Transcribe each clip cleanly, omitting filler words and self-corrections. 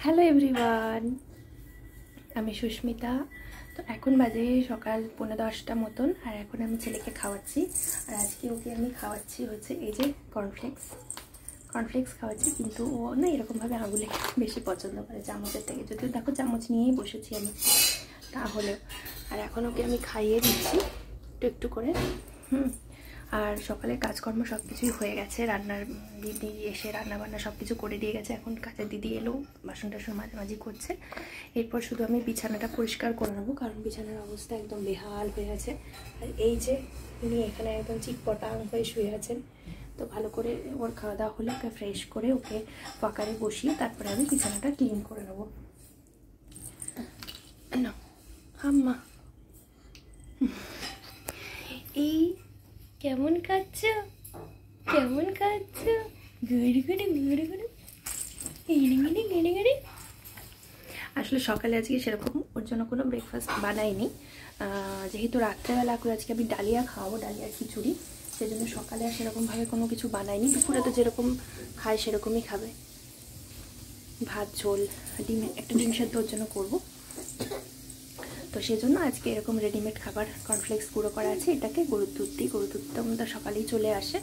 Hello everyone, আমি সুস্মিতা। তো এখন বাজে সকাল 9:30 মতন, আর এখন আমি ছেলেকে খাওয়াচ্ছি। আর আজকে ওকে আমি খাওয়াচ্ছি হচ্ছে এই যে কর্নফ্লেক্স খাওয়াচ্ছি, কিন্তু ও না এরকমভাবে আঙুলে বেশি পছন্দ করে চামচের থেকে। যদিও দেখো চামচ নিয়েই বসেছি আমি তাহলেও। আর এখন ওকে আমি খাইয়ে দিচ্ছি একটু একটু করে। আর সকালের কাজকর্ম সব কিছুই হয়ে গেছে। রান্নার দিদি এসে রান্নাবান্না সব কিছু করে দিয়ে গেছে। এখন কাজের দিদি এলো, বাসন টাসন মাঝামাঝি করছে। এরপর শুধু আমি বিছানাটা পরিষ্কার করে নেবো, কারণ বিছানার অবস্থা একদম বেহাল হয়ে আছে। আর এই যে উনি এখানে একদম চিটপটাং হয়ে শুয়ে আছেন। তো ভালো করে ওর খাওয়া দাওয়া হলে ওকে ফ্রেশ করে ওকে পাকারে বসিয়ে তারপরে আমি বিছানাটা ক্লিন করে নেবো। না আম্মা, এই কেমন খাচ্ছ, কেমন খাচ্ছ, গড়ি গড়ি গড়ি গড়ি গড়ি গড়ি গড়ি গড়ি। আসলে সকালে আজকে সেরকম ওর জন্য কোনো ব্রেকফাস্ট বানাইনি, যেহেতু রাত্রেবেলা করে আজকে আমি ডালিয়া খাওয়াবো, ডালিয়ার খিচুড়ি। সেজন্য সকালে আর সেরকমভাবে কোনো কিছু বানাইনি। দুপুরে তো যেরকম খায় সেরকমই খাবে, ভাত ঝোল একটা ডিম সেদ্ধ ওর জন্য করবো। তো সেই জন্য আজকে এরকম রেডিমেড খাবার কর্নফ্লেক্স গুঁড়ো করা আছে, এটাকে গরুর দুধ দিই। গরুর দুধটা আমাদের সকালেই চলে আসে,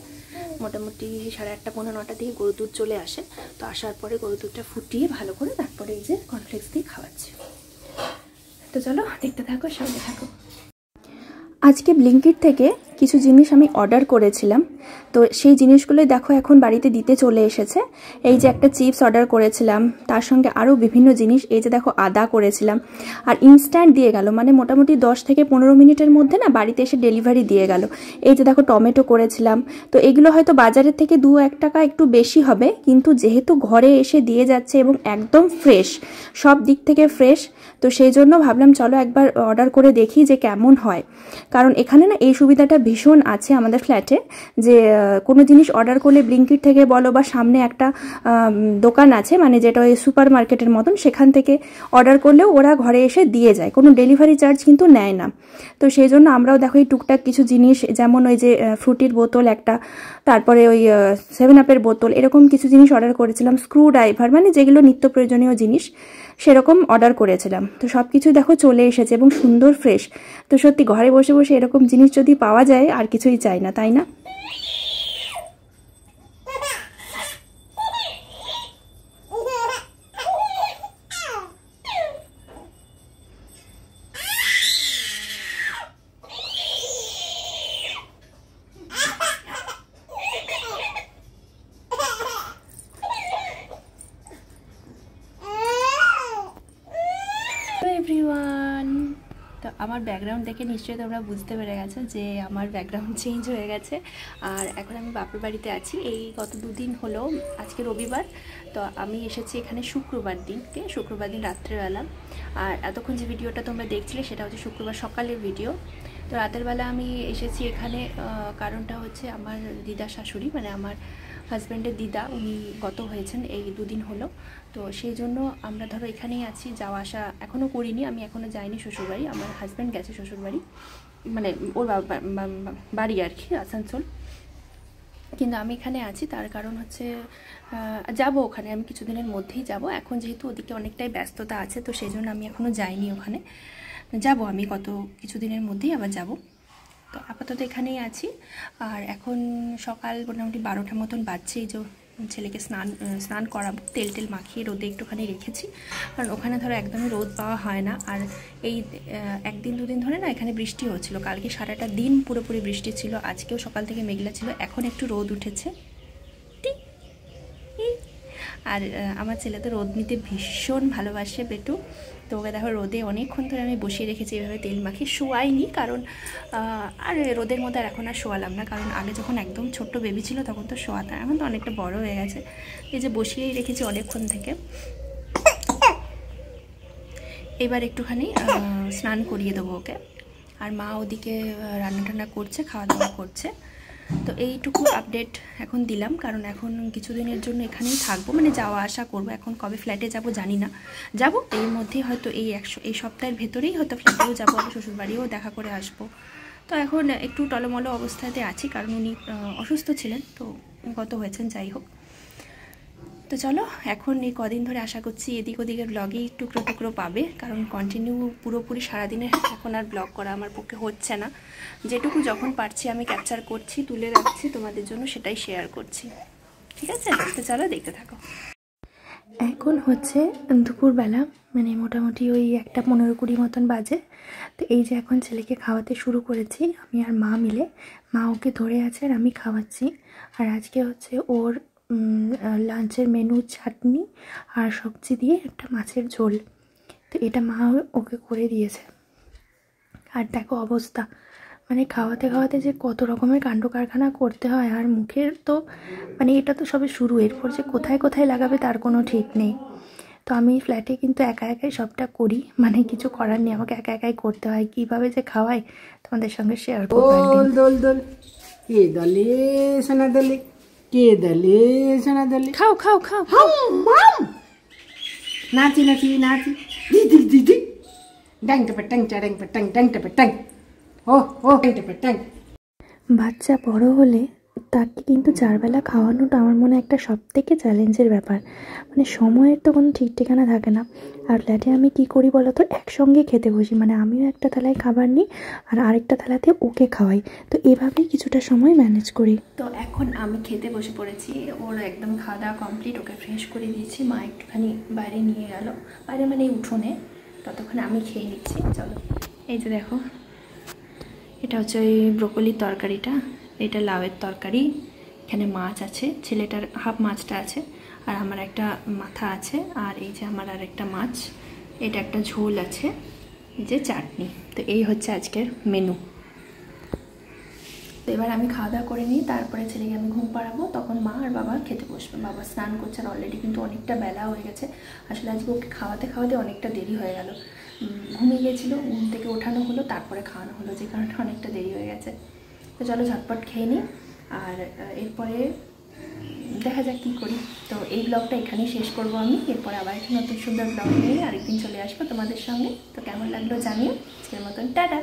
মোটামুটি 8:30 পৌনে 9টার দিকে গরুর দুধ চলে আসে। তো আসার পরে গরুর দুধটা ফুটিয়ে ভালো করে তারপরে এই যে কর্নফ্লেক্স দিয়ে খাওয়াচ্ছি। তো চলো দেখতে থাকো, সঙ্গে থাকো। আজকে ব্লিঙ্কিট থেকে কিছু জিনিস আমি অর্ডার করেছিলাম, তো সেই জিনিসগুলোই দেখো এখন বাড়িতে দিতে চলে এসেছে। এই যে একটা চিপস অর্ডার করেছিলাম, তার সঙ্গে আরও বিভিন্ন জিনিস। এই যে দেখো আদা করেছিলাম, আর ইনস্ট্যান্ট দিয়ে গেল, মানে মোটামুটি 10 থেকে 15 মিনিটের মধ্যে না বাড়িতে এসে ডেলিভারি দিয়ে গেল। এই যে দেখো টমেটো করেছিলাম। তো এগুলো হয়তো বাজারের থেকে 2-1 টাকা একটু বেশি হবে, কিন্তু যেহেতু ঘরে এসে দিয়ে যাচ্ছে এবং একদম ফ্রেশ, সব দিক থেকে ফ্রেশ, তো সেই জন্য ভাবলাম চলো একবার অর্ডার করে দেখি যে কেমন হয়। কারণ এখানে না এই সুবিধাটা ভীষণ আছে আমাদের ফ্ল্যাটে, যে কোনো জিনিস অর্ডার করলে ব্লিঙ্কিট থেকে বলো বা সামনে একটা দোকান আছে, মানে যেটা ওই সুপার মার্কেটের মতন, সেখান থেকে অর্ডার করলেও ওরা ঘরে এসে দিয়ে যায়, কোনো ডেলিভারি চার্জ কিন্তু নেয় না। তো সেই জন্য আমরাও দেখো এই টুকটাক কিছু জিনিস, যেমন ওই যে ফ্রুটির বোতল একটা, তারপরে ওই 7 আপের বোতল, এরকম কিছু জিনিস অর্ডার করেছিলাম। স্ক্রু ড্রাইভার, মানে যেগুলো নিত্য প্রয়োজনীয় জিনিস সেরকম অর্ডার করেছিলাম। তো সব কিছু দেখো চলে এসেছে এবং সুন্দর ফ্রেশ। তো সত্যি ঘরে বসে বসে এরকম জিনিস যদি পাওয়া যায় আর কিছুই চাই না, তাই না? এভরিওয়ান, তো আমার ব্যাকগ্রাউন্ড দেখে নিশ্চয়ই তোমরা বুঝতে পেরে গেছো যে আমার ব্যাকগ্রাউন্ড চেঞ্জ হয়ে গেছে। আর এখন আমি বাপের বাড়িতে আছি। এই গত 2 দিন হলো, আজকে রবিবার, তো আমি এসেছি এখানে শুক্রবার দিন রাত্রেবেলা। আর এতক্ষণ যে ভিডিওটা তোমরা দেখছিলে সেটা হচ্ছে শুক্রবার সকালের ভিডিও। তো রাতের বেলা আমি এসেছি এখানে, কারণটা হচ্ছে আমার দিদা শাশুড়ি, মানে আমার হাজব্যান্ডের দিদা, উনি গত হয়েছেন এই 2 দিন হলো। তো সেই জন্য আমরা ধরো এখানেই আছি, যাওয়া আসা এখনও করিনি। আমি এখনও যাইনি শ্বশুরবাড়ি, আমার হাজব্যান্ড গেছে শ্বশুরবাড়ি, মানে ওর বাড়ি আর কি, আসানসোল। কিন্তু আমি এখানে আছি, তার কারণ হচ্ছে যাব ওখানে আমি কিছুদিনের মধ্যেই যাব। এখন যেহেতু ওদিকে অনেকটাই ব্যস্ততা আছে, তো সেই জন্য আমি এখনও যাইনি ওখানে। যাব আমি কিছুদিনের মধ্যেই আবার যাব। তো আপাতত এখানেই আছি। আর এখন সকাল মোটামুটি 12টা মতন বাজছে। এই যে ছেলেকে স্নান করাবো, তেল মাখিয়ে রোদে একটুখানি রেখেছি, কারণ ওখানে ধরো একদমই রোদ পাওয়া হয় না। আর এই 1-2 দিন ধরে না এখানে বৃষ্টি হচ্ছিলো। কালকে সারাটা দিন পুরোপুরি বৃষ্টি ছিল, আজকেও সকাল থেকে মেঘলা ছিল, এখন একটু রোদ উঠেছে। আর আমার ছেলে তো রোদ নিতে ভীষণ ভালোবাসে, বেটু। তো ওকে দেখো রোদে অনেকক্ষণ ধরে আমি বসিয়ে রেখেছি এভাবে তেল মাখিয়ে, শোয়াইনি, কারণ আর রোদের মধ্যে আর এখন আর শোয়ালাম না, কারণ আগে যখন একদম ছোট্ট বেবি ছিল তখন তো শোয়াতাম, এখন তো অনেকটা বড় হয়ে গেছে। এই যে বসিয়েই রেখেছি অনেকক্ষণ থেকে। এবার একটুখানি স্নান করিয়ে দেবো ওকে। আর মা ওদিকে রান্না টান্না করছে, খাওয়া দাওয়া করছে। তো এইটুকু আপডেট এখন দিলাম, কারণ এখন কিছুদিনের জন্য এখানেই থাকবো, মানে যাওয়া আসা করবো। এখন কবে ফ্ল্যাটে যাব জানি না, যাব এর মধ্যেই হয়তো এই সপ্তাহের ভেতরেই হয়তো ফ্ল্যাটেও যাবো, আবার শ্বশুরবাড়িও দেখা করে আসবো। তো এখন একটু টলমলো অবস্থাতে আছি, কারণ উনি অসুস্থ ছিলেন, তো গত হয়েছেন, যাই হোক। তো চলো এখন এই কদিন ধরে আশা করছি এদিক ওদিকের ব্লগেই টুকরো টুকরো পাবে, কারণ কন্টিনিউ পুরোপুরি সারাদিনে এখন আর ব্লগ করা আমার পক্ষে হচ্ছে না। যেটুকু যখন পারছি আমি ক্যাপচার করছি, তুলে রাখছি তোমাদের জন্য, সেটাই শেয়ার করছি। ঠিক আছে, তো চলো দেখতে থাকো। এখন হচ্ছে দুপুরবেলা, মানে মোটামুটি ওই 1:15-20 মতন বাজে। তো এই যে এখন ছেলেকে খাওয়াতে শুরু করেছি আমি আর মা মিলে। মা ওকে ধরে আছে আর আমি খাওয়াচ্ছি। আর আজকে হচ্ছে ওর লাঞ্চের মেনু চাটনি আর সবজি দিয়ে একটা মাছের ঝোল। তো এটা মা ওকে করে দিয়েছে। আর দেখো অবস্থা, মানে খাওয়াতে খাওয়াতে যে কত রকমের কাণ্ড কারখানা করতে হয়। আর মুখের তো মানে এটা তো সবে শুরু, এরপর যে কোথায় কোথায় লাগাবে তার কোনো ঠিক নেই। তো আমি ফ্ল্যাটে কিন্তু একা একাই সবটা করি, মানে কিছু করার নেই, আমাকে একা একাই করতে হয়। কীভাবে যে খাওয়াই তোমাদের সঙ্গে শেয়ার করবো একদিন। দোল দোল কে দলে সোনা দলে, কে দলে সোনা দলে, খাও খাও খাও। নাচি নাচি নাচি, দিদি দিদি, ডাং টপে টাং টাং টাং টাং টপে টাং, ও ও টাং টপে টাং। বাচ্চা বড় হলে তাকে কিন্তু 4 বেলা খাওয়ানোটা আমার মনে একটা সবথেকে চ্যালেঞ্জের ব্যাপার। মানে সময়ের তো কোনো ঠিক ঠিকানা থাকে না। আর ফ্ল্যাটে আমি কি করি বলো তো, একসঙ্গে খেতে বসি, মানে আমিও একটা থালায় খাবার নিই আর আরেকটা থালাতে ওকে খাওয়াই। তো এভাবেই কিছুটা সময় ম্যানেজ করি। তো এখন আমি খেতে বসে পড়েছি, ওর একদম খাওয়া দাওয়া কমপ্লিট, ওকে ফ্রেশ করে দিয়েছি। মা একটুখানি বাইরে নিয়ে গেল, বাইরে মানে উঠোনে, ততক্ষণে আমি খেয়ে নিচ্ছি। চলো, এই যে দেখো, এটা হচ্ছে ওই ব্রোকলির তরকারিটা, এটা লাউয়ের তরকারি, এখানে মাছ আছে, ছেলেটার হাফ মাছটা আছে, আর আমার একটা মাথা আছে, আর এই যে আমার আর একটা মাছ, এটা একটা ঝোল আছে, এই যে চাটনি। তো এই হচ্ছে আজকের মেনু। তো এবার আমি খাওয়া দাওয়া করে নিই, তারপরে ছেলেকে আমি ঘুম পাড়াবো, তখন মা আর বাবা খেতে বসবে। বাবা স্নান করছে, আর অলরেডি কিন্তু অনেকটা বেলা হয়ে গেছে। আসলে আজকে ওকে খাওয়াতে খাওয়াতে অনেকটা দেরি হয়ে গেল, ঘুমিয়ে গিয়েছিলো, ঘুম থেকে ওঠানো হলো, তারপরে খাওয়ানো হলো, যে কারণে অনেকটা দেরি হয়ে গেছে। তো চলো ঝটপট খেয়ে নিই, আর এরপরে দেখা যাক কী করি। তো এই ব্লগটা এখানেই শেষ করবো আমি, এরপরে আবার একটা নতুন সুন্দর ব্লগ নিয়ে আরেকদিন চলে আসবো তোমাদের সঙ্গে। তো কেমন লাগলো জানিও, আজকের মতন টাটা।